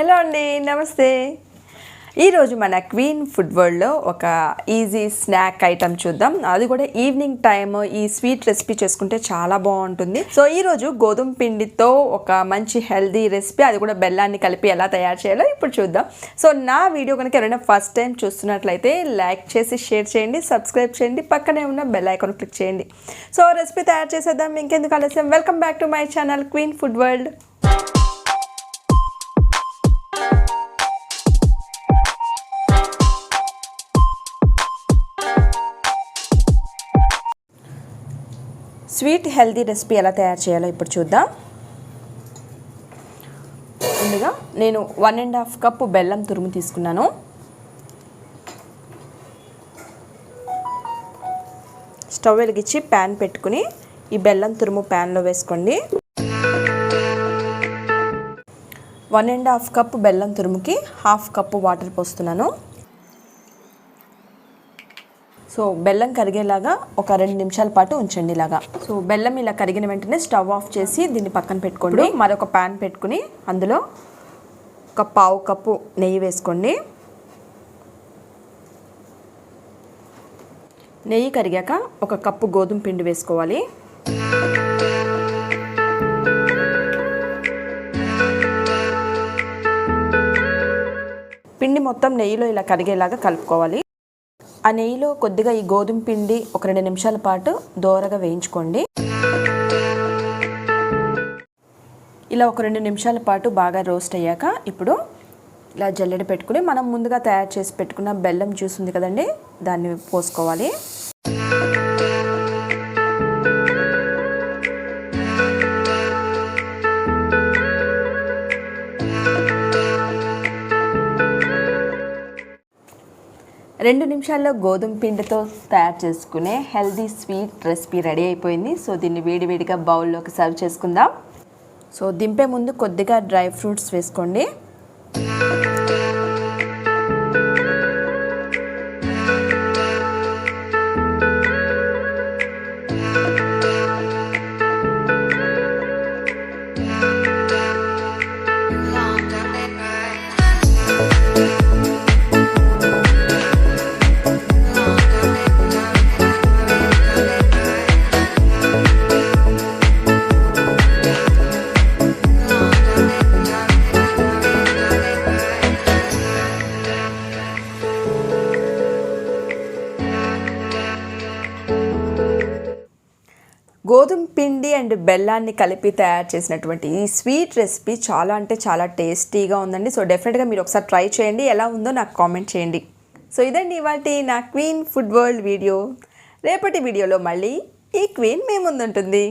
Hello అండి, నమస్తే. ఈరోజు మన క్వీన్ ఫుడ్ వరల్డ్లో ఒక ఈజీ స్నాక్ ఐటమ్ చూద్దాం. అది కూడా ఈవినింగ్ టైమ్ ఈ స్వీట్ రెసిపీ చేసుకుంటే చాలా బాగుంటుంది. సో ఈరోజు గోధుమ పిండితో ఒక మంచి హెల్దీ రెసిపీ, అది కూడా బెల్లాన్ని కలిపి ఎలా తయారు చేయాలో ఇప్పుడు చూద్దాం. సో నా వీడియో కనుక ఎవరైనా ఫస్ట్ టైం చూస్తున్నట్లయితే లైక్ చేసి షేర్ చేయండి, సబ్స్క్రైబ్ చేయండి, పక్కనే ఉన్న బెల్ ఐకాన్ క్లిక్ చేయండి. సో రెసిపీ తయారు చేసేద్దాం. ఇంకెందుకు ఆలస్యం, welcome back to my channel queen food world. Sweet healthy recipe ఎలా తయారు చేయాలో ఇప్పుడు చూద్దాం. ముందుగా నేను 1.5 కప్పు బెల్లం తురుము తీసుకున్నాను. స్టవ్ వెలిగించి ప్యాన్ పెట్టుకుని ఈ బెల్లం తురుము ప్యాన్లో వేసుకోండి. 1.5 కప్పు బెల్లం తురుముకి 1/2 కప్పు వాటర్ పోస్తున్నాను. సో బెల్లం కరిగేలాగా ఒక 2 నిమిషాల పాటు ఉంచండి ఇలాగా. సో బెల్లం ఇలా కరిగిన వెంటనే స్టవ్ ఆఫ్ చేసి దీన్ని పక్కన పెట్టుకోండి. మరొక ప్యాన్ పెట్టుకుని అందులో ఒక 1/2 కప్పు నెయ్యి వేసుకోండి. నెయ్యి కరిగాక 1 కప్పు గోధుమ పిండి వేసుకోవాలి. పిండి మొత్తం నెయ్యిలో ఇలా కరిగేలాగా కలుపుకోవాలి. ఆ నెయ్యిలో కొద్దిగా ఈ గోధుమ పిండి ఒక 2 నిమిషాల పాటు దోరగా వేయించుకోండి. ఇలా ఒక 2 నిమిషాల పాటు బాగా రోస్ట్ అయ్యాక ఇప్పుడు ఇలా జల్లెడ పెట్టుకుని మనం ముందుగా తయారు చేసి పెట్టుకున్న బెల్లం జ్యూస్ ఉంది కదండి, దాన్ని పోసుకోవాలి. రెండు నిమిషాల్లో గోధుమ పిండితో తయారు చేసుకునే హెల్దీ స్వీట్ రెసిపీ రెడీ అయిపోయింది. సో దీన్ని వేడివేడిగా బౌల్లోకి సర్వ్ చేసుకుందాం. సో దింపే ముందు కొద్దిగా డ్రై ఫ్రూట్స్ వేసుకోండి. గోధుమ పిండి అండ్ బెల్లాన్ని కలిపి తయారు చేసినటువంటి ఈ స్వీట్ రెసిపీ చాలా అంటే చాలా టేస్టీగా ఉందండి. సో డెఫినెట్గా మీరు ఒకసారి ట్రై చేయండి, ఎలా ఉందో నాకు కామెంట్ చేయండి. సో ఇదండి ఇవాల్టి నా క్వీన్ ఫుడ్ వరల్డ్ వీడియో. రేపటి వీడియోలో మళ్ళీ ఈ క్వీన్ మీ ముందుంటుంది.